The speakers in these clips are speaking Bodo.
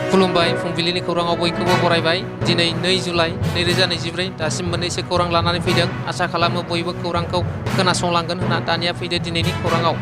खुलुमबाय फुंबिलिनि खौराङाव बयखौबो बरायबाय। दिनै 2 जुलाइ 2024 दासिम मोननैसो खौरां लानानै फैदों। आसा खालामो बयबो खौरांखौ खोनासंलांगोन होनना। दानिया फैदो दिनैनि खौराङाव।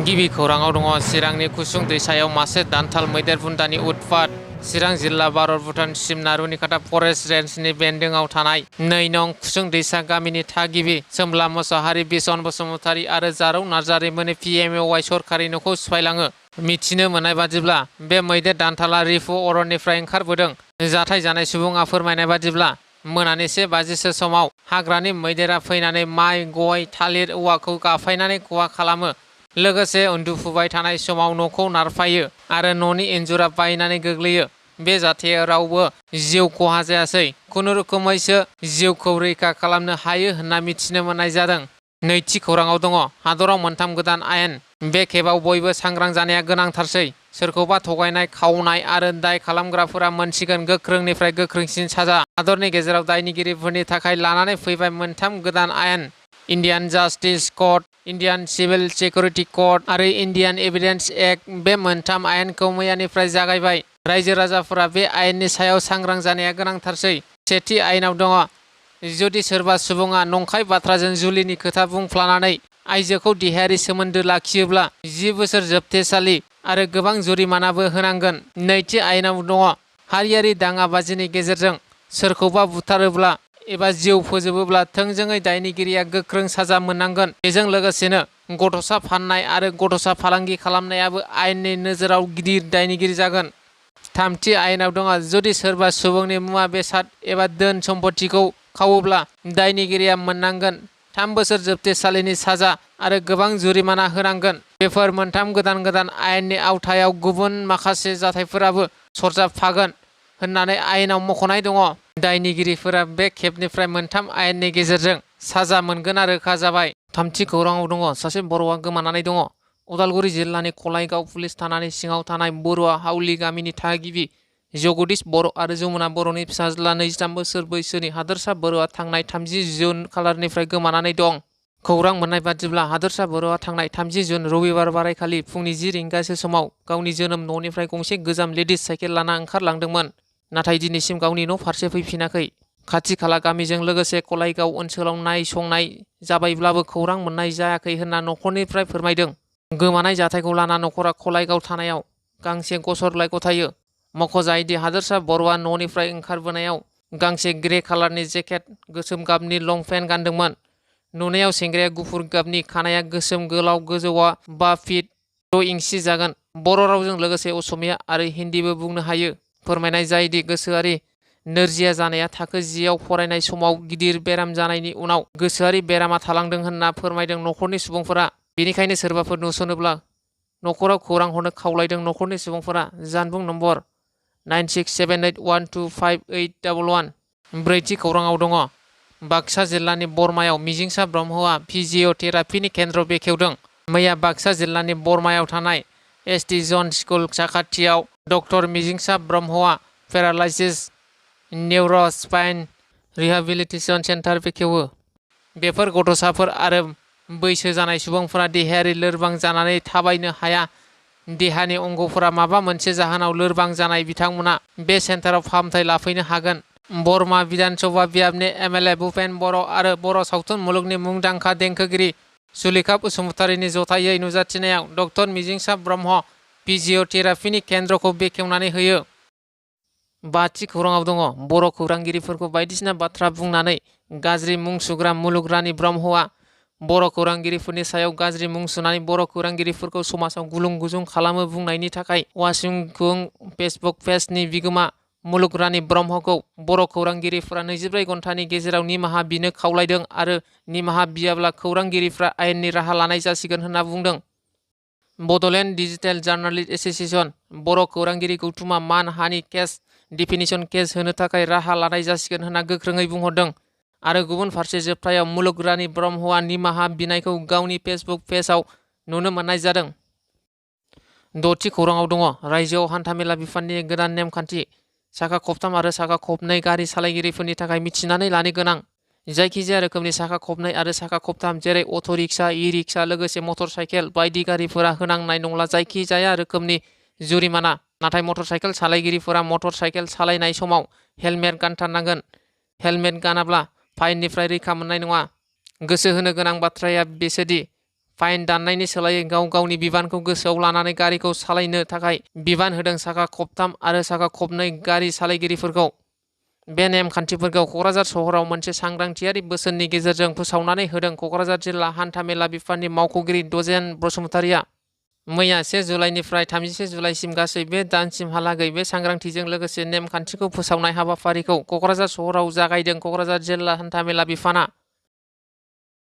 गिबि खौराङाव दङ चिरांनि कुसुं दैसायाव मासे दान्थाल मैदेर बुन्दानि उतपात। चिरां जिल्ला भारत भुटान सिमना रुनिकाटा फरेस्ट रेन्जनि बेन्दोंआव थानाय 2 नं कुसुं दैसा गामिनि थागिबि सोमब्ला मोसाहारि, बिसन बसुमतारि आरो जारौ नार्जारिमोननि PMAY सरखारि न'खौ सिफायलाङो। मिथिनो मोननाय बादिब्ला बे मैदेर दान्थाला रिफु अरननिफ्राय ओंखारबोदों। जाथाय जानाय सुबुङा फोरमायनाय बादिब्ला मोनानि 1:50 समाव हाग्रानि मैदेरा फैनानै माइ, गय, थालिर, औवाखौ गाफायनानै खहा खालामो। लोगोसे उन्दुफुबाय थानाय समाव न'खौ नारफायो आरो न'नि इन्जुरा बायनानै गोग्लैयो। बे जाथायाव रावबो जिउ खहा जायासै। खुनुरुखुमैसो जिउखौ रैखा खालामनो हायो होनना मिथिनो मोननाय जादों। नैथि खौराङाव दङ हादराव 3 गोदान आयेन। बे खेबाव बयबो सांग्रां जानाया गोनांथारसै। सोरखौबा थगायनाय, खावनाय आरो दाय खालामग्राफोरा मोनसिगोन गोख्रोंनिफ्राय गोख्रोंसिन साजा। हादरनि गेजेराव दायनिगिरिफोरनि थाखाय लानानै फैबाय 3 गोदान आयेन। Indian justice code, Indian civil security code आरो इन्डियान एभिडेन्स एक्ट। बे 3 आयेनखौ मैयानिफ्राय जागायबाय। रायजो राजाफोरा बे आयेननि सायाव सांग्रां जानाया गोनांथारसै। सेथि आयेनाव दङ जुदि सोरबा सुबुङा नंखाय बाथ्राजों जुलिनि खोथा बुंफ्लानानै आइजोखौ देहायारि सोमोन्दो लाखियोब्ला 10 बोसोर जोबथेसालि आरो गोबां जुरिमानाबो होनांगोन। नैथि आयेनाव दङ हारियारि दाङाबाजिनि गेजेरजों सोरखौबा बुथारोब्ला एबा जिउ फोजोबोब्ला थोंजोङै दायनिगिरिया गोख्रों साजा मोननांगोन। बेजों लोगोसेनो गथ'सा फाननाय आरो गथ'सा फालांगि खालामनायाबो आयेननि नोजोराव गिदिर दायनिगिरि जागोन। थामथि आयेनाव दङ जुदि सोरबा सुबुंनि मुवा बेसाद एबा धोन सम्पथिखौ खावोब्ला दायनिगिरिया मोननांगोन 3 बोसोर जोबथेसालिनि साजा आरो गोबां जुरिमाना होनांगोन। बेफोर 3 गोदान आयेननि आवथायाव गुबुन माखासे जाथायफोराबो सरजाबफागोन होननानै आयेनाव मख'नाय दङ। दायनिगिरिफोरा बे खेबनिफ्राय 3 आयेननि गेजेरजों साजा मोनगोना रोखा जाबाय। थामथि खौराङाव दङ सासे बर'आ गोमानानै दङ। उदालगुरि जिल्लानि कलाइगाव पुलिस थानानि सिङाव थानाय बरुवा हाउलि गामिनि थागिबि जगदीश बर' आरो जमुना बर'नि फिसाज्ला 23 बोसोर बैसोनि हादोरसा बर'आ थांनाय 30 जुन खालारनिफ्राय गोमानानै दं। खौरां मोननाय बादिब्ला हादोरसा बर'आ थांनाय 30 जुन रबिबार बारायखालि फुंनि 10 रिंगासो समाव गावनि जोनोम न'निफ्राय गंसे गोजाम लेडिज साइकेल लाना ओंखारलांदोंमोन। नाथाय दिनैसिम गावनि न' फारसे फैफिनाखै। खाथि खाला गामिजों लोगोसे कलाइगाव ओनसोलाव नायसंनाय जाबायब्लाबो खौरां मोननाय जायाखै होनना न'खरनिफ्राय फोरमायदों। गोमानाय जाथायखौ लाना न'खरा कलाइगाव थानायाव गांसे गसर लाइ गथायो। मख'जायोदि हादोरसा बर'आ न'निफ्राय ओंखारबोनायाव गांसे ग्रे कालारनि जेकेट, गोसोम गाबनि लंपेन्ट गानदोंमोन। नुनायाव सेंग्राया गुफुर गाबनि, खानाया गोसोम, गोलाव, गोजौआ 5 फिट 6 इंसि जागोन। बर' रावजों लोगोसे असमिया आरो हिन्दीबो बुंनो हायो। फोरमायनाय जायोदि गोसोआरि नोरजिया जानाया थाखो 10 आव फरायनाय समाव गिदिर बेराम जानायनि उनाव गोसोआरि बेरामा थालांदों होनना फोरमायदों न'खरनि सुबुंफोरा। बेनिखायनो सोरबाफोर नुसनोब्ला न'खराव खौरां हरनो खावलायदों न'खरनि सुबुंफोरा। जानबुं नम्बर 9678125811। ब्रैथि खौराङाव दङ बाक्सा जिल्लानि बरमायाव मिजिंसा ब्रह्मआ फिजिअथेरापिनि केन्द्र बेखेवदों। मैया बाक्सा जिल्लानि बरमायाव थानाय एसटि जन स्कुल साखाथियाव डक्टर मिजिंसा ब्रह्मआ पेरालाइसिस निउर' स्पाइन रिहाबिलिटेसन सेन्टार बेखेवो। बेफोर गथ'साफोर आरो बैसो जानाय सुबुंफोरा देहायारि लोरबां जानानै थाबायनो हाया, देहानि अंगफोरा माबा मोनसे जाहोनाव लोरबां जानाय बिथांमोना बे सेन्टाराव फाहामथाय लाफैनो हागोन। बरमा बिधान सभा बियाबनि MLA भुपेन बर' आरो बर' सावथुन मुलुगनि मुंदांखा देंखोगिरि सुलेखा बसुमतारिनि जथायै नुजाथिनायाव डक्टर मिजिंसा ब्रह्म फिजिअथेरापिनि केन्द्रखौ बेखेवनानै होयो। बाथि खौराङाव दङ बर' खौरांगिरिफोरखौ बायदिसिना बाथ्रा बुंनानै गाज्रि मुं सुग्रा मुलुग रानि ब्रह्मआ बर' खौरांगिरिफोरनि सायाव गाज्रि मुं सुनानै बर' खौरांगिरिफोरखौ समाजाव गुलुं गुजुं खालामो बुंनायनि थाखाय वासिंखुं फेसबुक पेजनि बिगोमा मुलुग रानि ब्रह्मखौ बर' खौरांगिरिफोरा 24 घन्टानि गेजेराव निमाहा बिनो खावलायदों आरो निमाहा बियाब्ला खौरांगिरिफ्रा आयेननि राहा लानाय जासिगोन होनना बुंदों। बड'लेण्ड डिजिटेल जार्नालिस्ट एस'सिएशन बर' खौरांगिरि गौथुमा मान हानि केस डिफिनिसन केस होनो थाखाय राहा लानाय जासिगोन होनना गोख्रोङै बुंहरदों। आरो गुबुन फारसे जोबथायाव मुलुग रानि ब्रह्मआ निमाहा बिनायखौ गावनि फेसबुक पेजआव नुनो मोननाय जादों। द'थि खौराङाव दङ रायजोआव हान्थामेला बिफाननि गोदान नेमखान्थि। साखा खबथाम आरो साखा खबनै गारि सालायगिरिफोरनि थाखाय मिथिनानै लानो गोनां जायखिजाया रोखोमनि साखा खबनै आरो साखा खबथाम जेरै अट' रिक्सा, इ रिक्सा लोगोसे मटर साइकेल बायदि गारिफोरा होनांनाय नंला। जायखिजाया रोखोमनि जुरिमाना। नाथाय मटर साइकेल सालायगिरिफोरा मटर साइकेल सालायनाय समाव हेलमेट गानथारनांगोन। हेलमेट गानाब्ला फाइननिफ्राय रैखा मोननाय नङा। गोसो होनो गोनां बाथ्राया बेसोदि फाइन दाननायनि सोलायै गाव गावनि बिबानखौ गोसोआव लानानै गारिखौ सालायनो थाखाय बिबान होदों साखा खबथाम आरो साखा खबनै गारि सालायगिरिफोरखौ। बे नेमखान्थिफोरखौ क'क्राझार सहराव मोनसे सांग्रांथियारि बोसोननि गेजेरजों फोसावनानै होदों क'क्राझार जिल्ला हान्थामेला बिफाननि मावख'गिरि दजेन बसुमतारिया। मैया 1 जुलाइनिफ्राय 31 जुलाइसिम गासै बे दानसिमहालागै बे सांग्रांथिजों लोगोसे नेमखान्थिखौ फोसावनाय हाबाफारिखौ क'क्राझार सहराव जागायदों क'क्राझार जिल्ला हान्थामेला बिफाना।